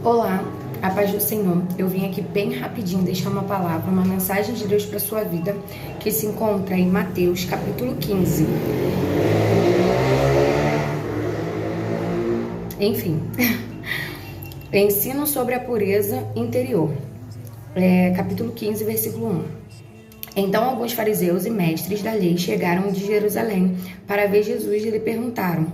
Olá, a paz do Senhor. Eu vim aqui bem rapidinho deixar uma palavra, uma mensagem de Deus para sua vida, que se encontra em Mateus, capítulo 15. Enfim, ensino sobre a pureza interior. Capítulo 15, versículo 1. Então alguns fariseus e mestres da lei chegaram de Jerusalém para ver Jesus e lhe perguntaram: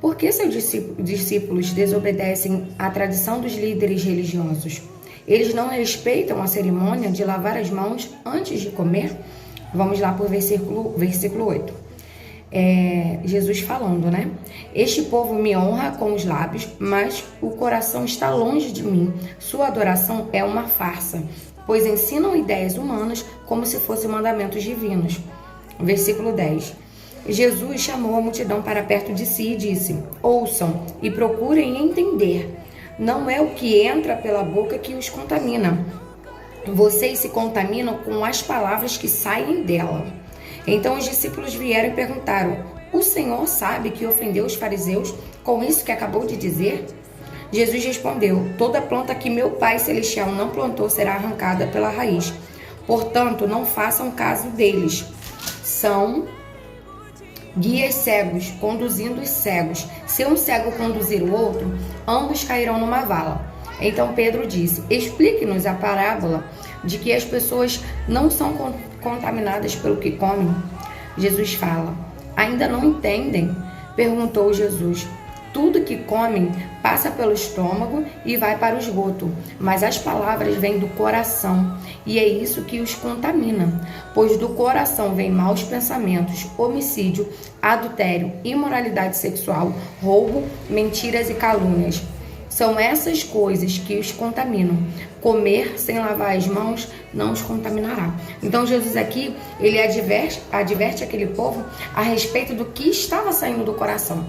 por que seus discípulos desobedecem à tradição dos líderes religiosos? Eles não respeitam a cerimônia de lavar as mãos antes de comer? Vamos lá para o versículo 8. Jesus falando, né? Este povo me honra com os lábios, mas o coração está longe de mim. Sua adoração é uma farsa, pois ensinam ideias humanas como se fossem mandamentos divinos. Versículo 10. Jesus chamou a multidão para perto de si e disse: ouçam e procurem entender. Não é o que entra pela boca que os contamina. Vocês se contaminam com as palavras que saem dela. Então os discípulos vieram e perguntaram: o Senhor sabe que ofendeu os fariseus com isso que acabou de dizer? Jesus respondeu: toda planta que meu Pai Celestial não plantou será arrancada pela raiz. Portanto, não façam caso deles. São guias cegos, conduzindo os cegos. Se um cego conduzir o outro, ambos cairão numa vala. Então Pedro disse: explique-nos a parábola de que as pessoas não são contaminadas pelo que comem. Jesus fala: ainda não entendem? Perguntou Jesus. Tudo que comem passa pelo estômago e vai para o esgoto, mas as palavras vêm do coração, e é isso que os contamina, pois do coração vêm maus pensamentos, homicídio, adultério, imoralidade sexual, roubo, mentiras e calúnias. São essas coisas que os contaminam. Comer sem lavar as mãos não os contaminará. Então Jesus aqui, ele adverte aquele povo a respeito do que estava saindo do coração.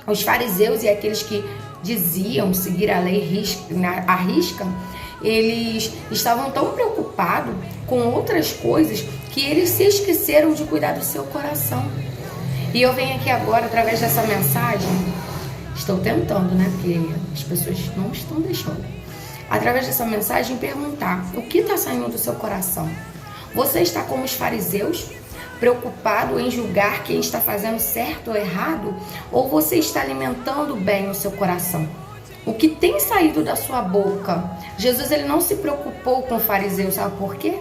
Os fariseus e aqueles que diziam seguir a lei à risca, eles estavam tão preocupados com outras coisas que eles se esqueceram de cuidar do seu coração. E eu venho aqui agora, através dessa mensagem, estou tentando, né? Porque as pessoas não estão deixando. Através dessa mensagem, perguntar: o que está saindo do seu coração? Você está como os fariseus, preocupado em julgar quem está fazendo certo ou errado, ou você está alimentando bem o seu coração? O que tem saído da sua boca? Jesus, ele não se preocupou com o fariseu, sabe por quê?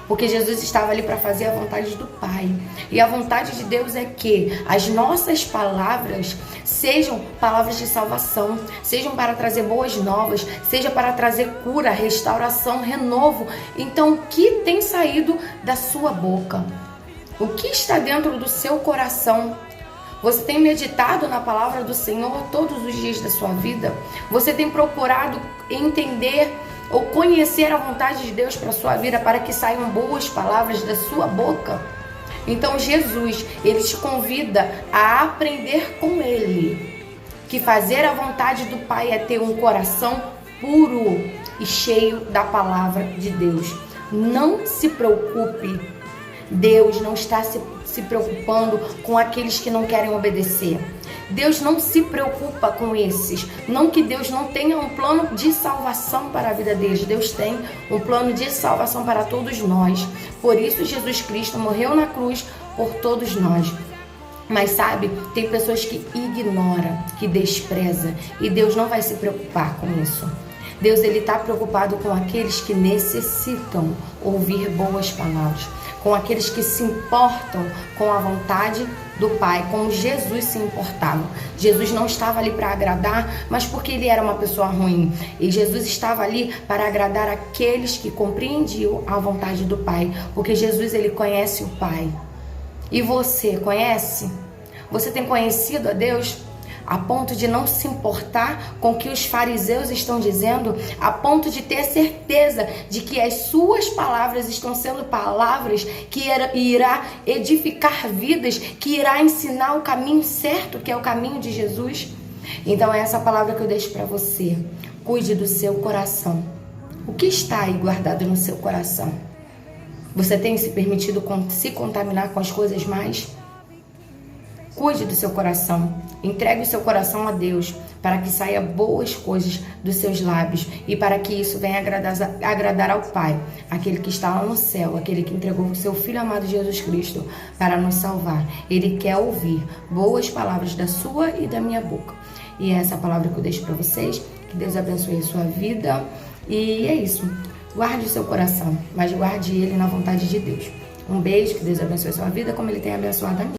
Porque Jesus estava ali para fazer a vontade do Pai. E a vontade de Deus é que as nossas palavras sejam palavras de salvação, sejam para trazer boas novas, seja para trazer cura, restauração, renovo. Então, o que tem saído da sua boca? O que está dentro do seu coração? Você tem meditado na palavra do Senhor todos os dias da sua vida? Você tem procurado entender ou conhecer a vontade de Deus para a sua vida, para que saiam boas palavras da sua boca? Então Jesus, ele te convida a aprender com ele, que fazer a vontade do Pai é ter um coração puro e cheio da palavra de Deus. Não se preocupe. Deus não está se preocupando com aqueles que não querem obedecer. Deus não se preocupa com esses. Não que Deus não tenha um plano de salvação para a vida deles. Deus tem um plano de salvação para todos nós. Por isso Jesus Cristo morreu na cruz por todos nós. Mas sabe, tem pessoas que ignoram, que desprezam, e Deus não vai se preocupar com isso. Deus, ele está preocupado com aqueles que necessitam ouvir boas palavras, com aqueles que se importam com a vontade do Pai, como Jesus se importava. Jesus não estava ali para agradar, mas porque ele era uma pessoa ruim. E Jesus estava ali para agradar aqueles que compreendiam a vontade do Pai, porque Jesus, ele conhece o Pai. E você conhece? Você tem conhecido a Deus? A ponto de não se importar com o que os fariseus estão dizendo, a ponto de ter certeza de que as suas palavras estão sendo palavras que irá edificar vidas, que irá ensinar o caminho certo, que é o caminho de Jesus. Então é essa palavra que eu deixo para você. Cuide do seu coração. O que está aí guardado no seu coração? Você tem se permitido se contaminar com as coisas mais? Cuide do seu coração. Entregue o seu coração a Deus para que saia boas coisas dos seus lábios e para que isso venha agradar ao Pai, aquele que está lá no céu, aquele que entregou o seu Filho amado Jesus Cristo para nos salvar. Ele quer ouvir boas palavras da sua e da minha boca. E é essa palavra que eu deixo para vocês. Que Deus abençoe a sua vida. E é isso. Guarde o seu coração, mas guarde ele na vontade de Deus. Um beijo, que Deus abençoe a sua vida como ele tem abençoado a minha.